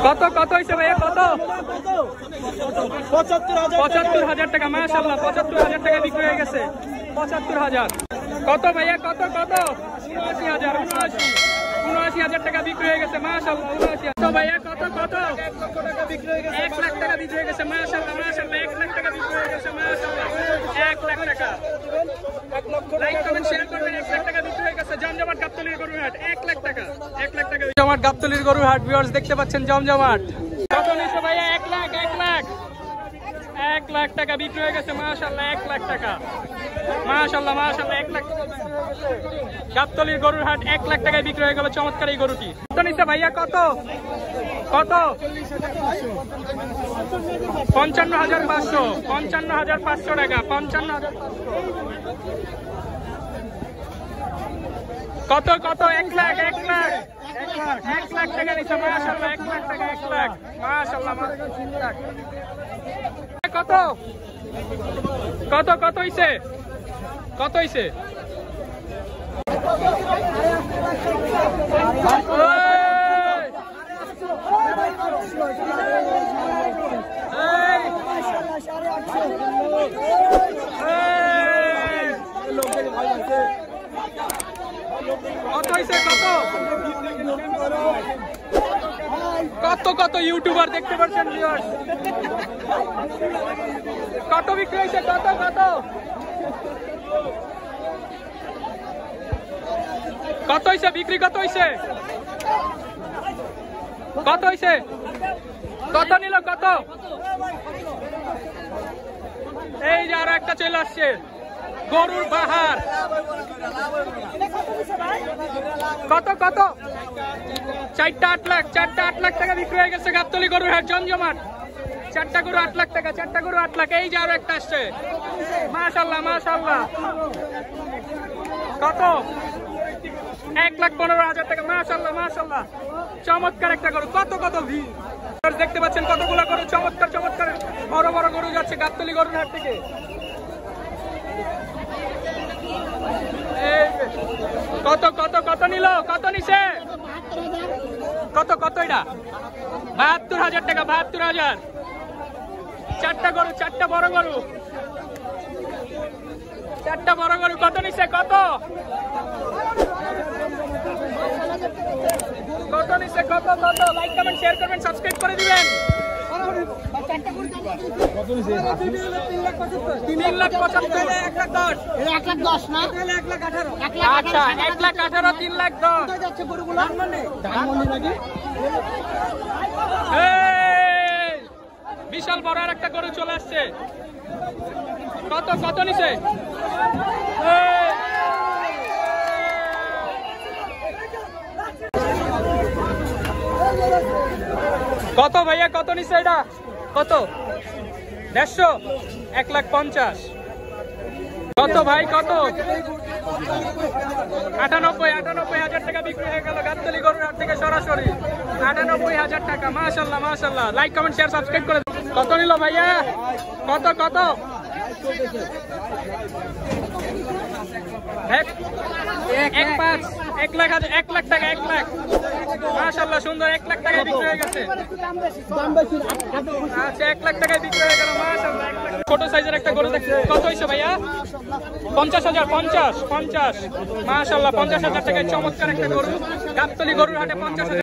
কত কত হয়েছে ভাইয়া কত? ৭৫,০০০ টাকা। মাশাআল্লাহ ৭৫,০০০ টাকা বিক্রি হয়ে গেছে। ৭৫,০০০। কত ভাইয়া কত কত? ৭৯,০০০। ৭৯,০০০ টাকা বিক্রি হয়ে গেছে। মাশাআল্লাহ ৭৯,০০০। তো ভাইয়া কত কত? ১ লাখ টাকা বিক্রি হয়ে গেছে। মাশাআল্লাহ মাশাআল্লাহ ১ লাখ টাকা বিক্রি হয়ে গেছে। মাশাআল্লাহ ১ লাখ টাকা। লাইক কমেন্ট শেয়ার করবেন। ১ লাখ টাকা বিক্রি হয়ে গেছে। জমজমাট গাবতলীর গরুর হাট ১ লাখ টাকা। ১ লাখ টাকা জমজমাট গাবতলীর গরুর হাট। ভিউয়ার্স দেখতে পাচ্ছেন জমজমাট। কত নিছে ভাইয়া? ১ লাখ ১ লাখ ১ লাখ টাকা বিক্রি হয়ে গেছে। মাশাআল্লাহ ১ লাখ টাকা। মাশাআল্লাহ মাশাআল্লাহ ১ লাখ গাবতলীর গরুর হাট ১ লাখ টাকায় বিক্রি হয়ে গেল চমৎকার এই গরুটি। কত নিছে ভাইয়া কত কত? ৫৫,৫০০। ৫৫,৫০০ টাকা। ৫৫,০০০। কত কত? ১ লাখ ১ লাখ ১ লাখ টাকা নিছে। মাশাআল্লাহ ১ লাখ টাকা। ১ লাখ মাশাআল্লাহ। কত কত কত হইছে? কত হইছে? কত হইছে? কত কত কত ইউটিউবার দেখতে পাচ্ছেন ভিউয়ার্স। কত বিক্রি হয়েছে? কত কত কত হয়েছে? বিক্রি কত হয়েছে? কত হয়েছে? কত নিল? কত? এই যে আরো একটা চলে আসছে গরুর বাহার। কত কত? ৪টা ৮ লাখ। ৪টা ৮ লাখ টাকা বিক্রি হয়ে গেছে গাবতলী গরুর হাট জমজমাট। ৪টা গরু ৮ লাখ টাকা। ৪টা গরু ৮ লাখ। এই যে আরো একটা আসছে। মাশাআল্লাহ মাশাআল্লাহ। কত? ১,১৫,০০০ টাকা। মাশাআল্লাহ মাশাআল্লাহ চমৎকার একটা গরু। কত কত দেখতে পাচ্ছেন কতগুলো গরু চমৎকার চমৎকার বড় বড় গরু যাচ্ছে গাবতলী গরুর হাট থেকে। কত কত কত নিল? কত নিছে? কত কত? এটা ৭২,০০০ টাকা। ৭২,০০০। ৪টা গরু ৪টা বড় গরু 4টা বড় গরু। কত নিছে? কত কত নিছে? কত কত? লাইক কমেন্ট শেয়ার করবেন, সাবস্ক্রাইব করে দিবেন। ৩,৭৫,০০০। ১,১০,০০০ না? আচ্ছা ১,১৮,০০০। ৩,১০,০০০। বিশাল বড় আর একটা গরু চলে আসছে। কত কত নিছে? কত ভাইয়া কত নিছে? এটা কত? ১৫০। ১,৫০,০০০। কত ভাই কত? ৯৮,৯৮,০০০ টাকা বিক্রি হয়ে গেল গাবতলী গরুর হাট থেকে সরাসরি। ৯৮,০০০ টাকা। মাশাআল্লাহ মাশাআল্লাহ। লাইক কমেন্ট শেয়ার সাবস্ক্রাইব করে। কত নিল ভাইয়া? কত কত? ১,৫০,০০০। ১ লাখ টাকা। ১ লাখ মাশাআল্লাহ সুন্দর। ১ লাখ টাকায় বিক্রি হয়ে গেছে। আচ্ছা ১ লাখ টাকায় বিক্রি হয়ে গেল। মাশাআল্লাহ ১ লাখ। ছোট সাইজের একটা গরু দেখতে। কত হইছে ভাইয়া? ৫০,০০০। ৫০ মাশাআল্লাহ ৫০,০০০ টাকায় চমৎকার একটা গরু গাবতলী গরুর হাটে। ৫০,০০০।